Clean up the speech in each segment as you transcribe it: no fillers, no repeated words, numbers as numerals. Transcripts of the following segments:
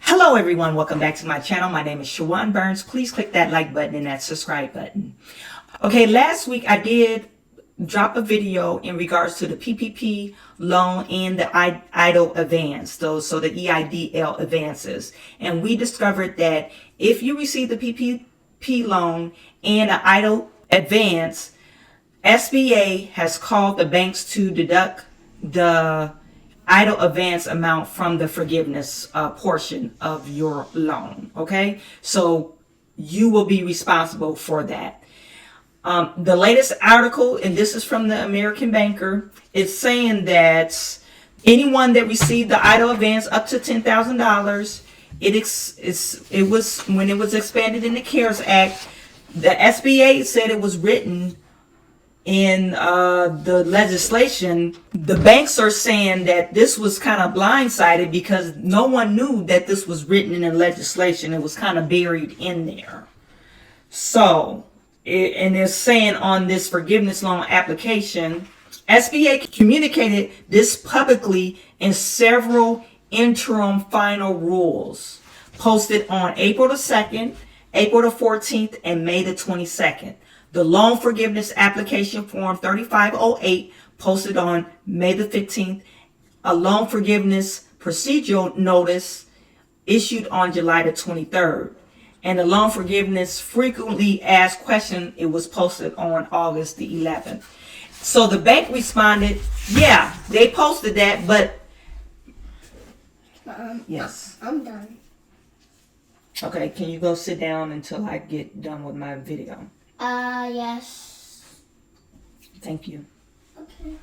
Hello everyone, welcome back to my channel. My name is Chawanne Burns. Please click that like button and that subscribe button. Okay, last week I did drop a video in regards to the PPP loan and the EIDL advance, so the EIDL advances. And we discovered that if you receive the PPP loan and an EIDL advance, SBA has called the banks to deduct the EIDL advance amount from the forgiveness portion of your loan. Okay, so you will be responsible for that. The latest article, and this is from the American Banker, is saying that anyone that received the EIDL advance up to $10,000, it was when it was expanded in the CARES Act, the SBA said it was written in the legislation. The banks are saying that this was kind of blindsided because no one knew that this was written in the legislation. It was kind of buried in there. So, and they're saying on this forgiveness loan application, SBA communicated this publicly in several interim final rules posted on April the 2nd, April the 14th, and May the 22nd. The loan forgiveness application form 3508 posted on May the 15th. A loan forgiveness procedural notice issued on July the 23rd. And the loan forgiveness frequently asked question, it was posted on August the 11th. So the bank responded, yeah, they posted that, but yes. I'm done. Okay, can you go sit down until I get done with my video? Yes. Thank you. Okay.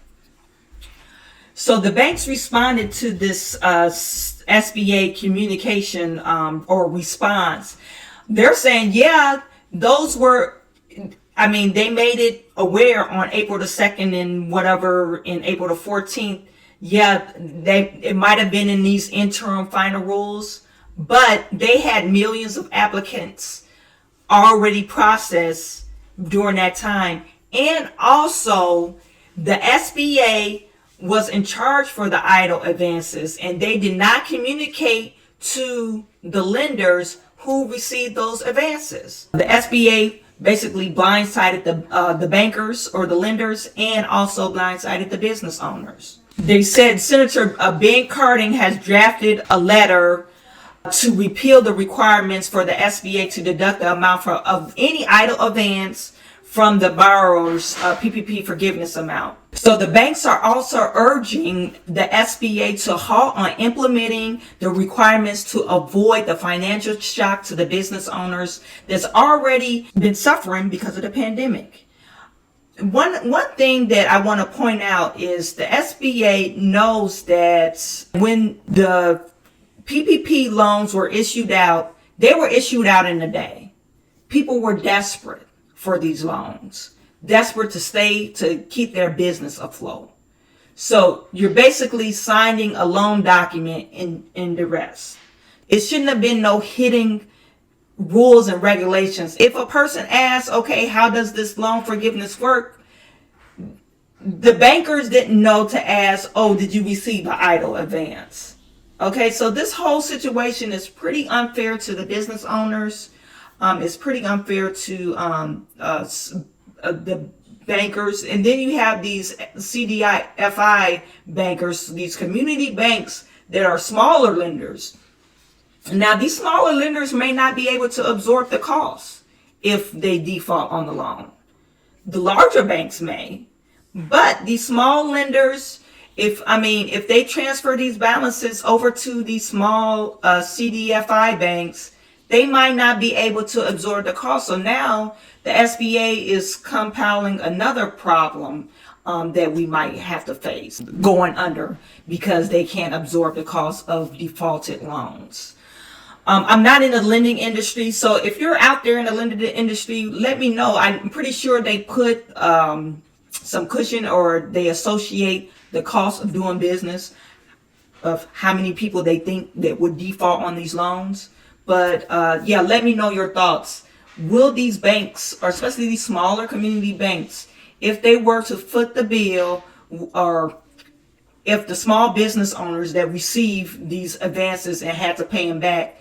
So the banks responded to this SBA communication or response. They're saying, yeah, those were, they made it aware on April the 2nd and whatever in April the 14th. Yeah, it might have been in these interim final rules, but they had millions of applicants already processed during that time. And also the SBA was in charge for the EIDL advances, and they did not communicate to the lenders who received those advances. The SBA basically blindsided the bankers or the lenders, and also blindsided the business owners. They said Senator Ben Cardin has drafted a letter to repeal the requirements for the SBA to deduct the amount of any EIDL advance from the borrower's PPP forgiveness amount. So the banks are also urging the SBA to halt on implementing the requirements to avoid the financial shock to the business owners that's already been suffering because of the pandemic. One thing that I want to point out is the SBA knows that when the PPP loans were issued out, they were issued out in a day. People were desperate for these loans, desperate to keep their business afloat. So you're basically signing a loan document in duress. It shouldn't have been no hidden rules and regulations. If a person asks, okay, how does this loan forgiveness work? The bankers didn't know to ask, oh, did you receive an EIDL advance? Okay, so this whole situation is pretty unfair to the business owners. It's pretty unfair to the bankers. And then you have these CDFI bankers, these community banks that are smaller lenders. Now, these smaller lenders may not be able to absorb the costs if they default on the loan. The larger banks may, but these small lenders, if they transfer these balances over to these small CDFI banks, they might not be able to absorb the cost. So now the SBA is compiling another problem that we might have to face going under because they can't absorb the cost of defaulted loans. I'm not in the lending industry, so if you're out there in the lending industry, let me know. I'm pretty sure they put some cushion, or they associate the cost of doing business of how many people they think that would default on these loans. But yeah, let me know your thoughts. Will these banks, or especially these smaller community banks, if they were to foot the bill or if the small business owners that receive these advances and had to pay them back,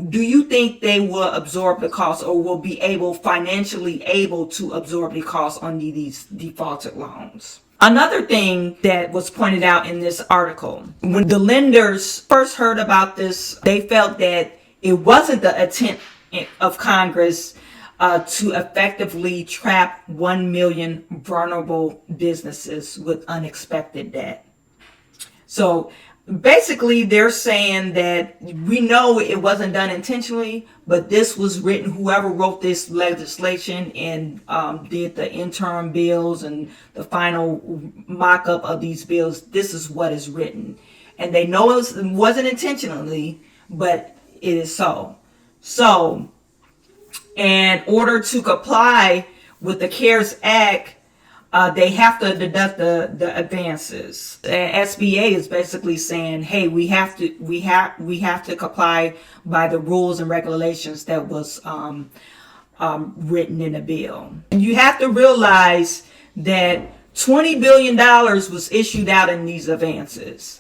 do you think they will absorb the cost or will be financially able to absorb the cost on these defaulted loans? Another thing that was pointed out in this article, when the lenders first heard about this, they felt that it wasn't the intent of Congress to effectively trap 1 million vulnerable businesses with unexpected debt. So basically, they're saying that we know it wasn't done intentionally, but this was written, whoever wrote this legislation and did the interim bills and the final mock-up of these bills, this is what is written. And they know it wasn't intentionally, but it is so. So, in order to comply with the CARES Act, they have to deduct the advances. The SBA is basically saying, hey, we have to comply by the rules and regulations that was written in the bill. You have to realize that $20 billion was issued out in these advances.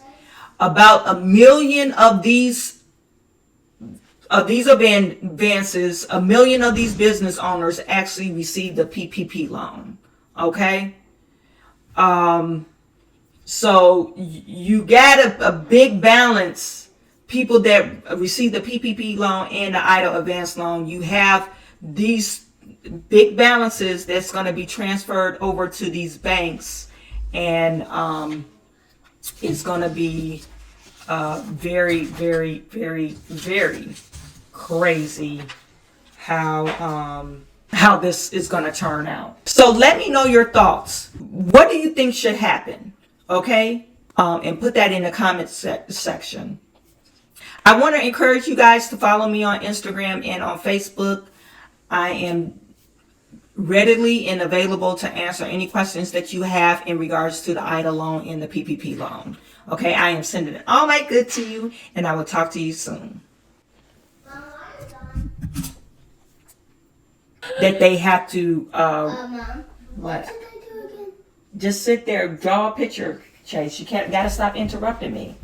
About 1 million of these advances, 1 million of these business owners actually received a PPP loan. Okay. So you got a big balance. People that receive the PPP loan and the EIDL advance loan, you have these big balances that's going to be transferred over to these banks, and it's going to be very, very, very, very crazy how this is going to turn out. So let me know your thoughts. What do you think should happen? Okay? And put that in the comment section. I want to encourage you guys to follow me on Instagram and on Facebook. I am readily and available to answer any questions that you have in regards to the EIDL loan and the PPP loan. Okay? I am sending all my good to you, and I will talk to you soon. That they have to Mom, what? did I do again? Just sit there, draw a picture, Chase. You gotta stop interrupting me.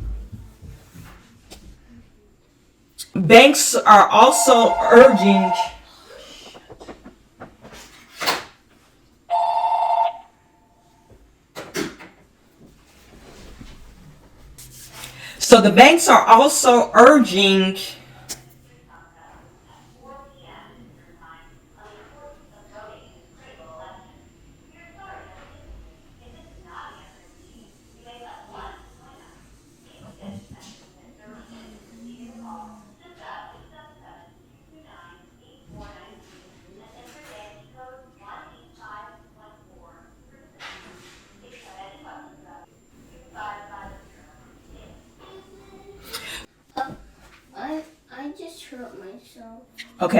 Banks are also urging the banks are also urging I just hurt myself. okay.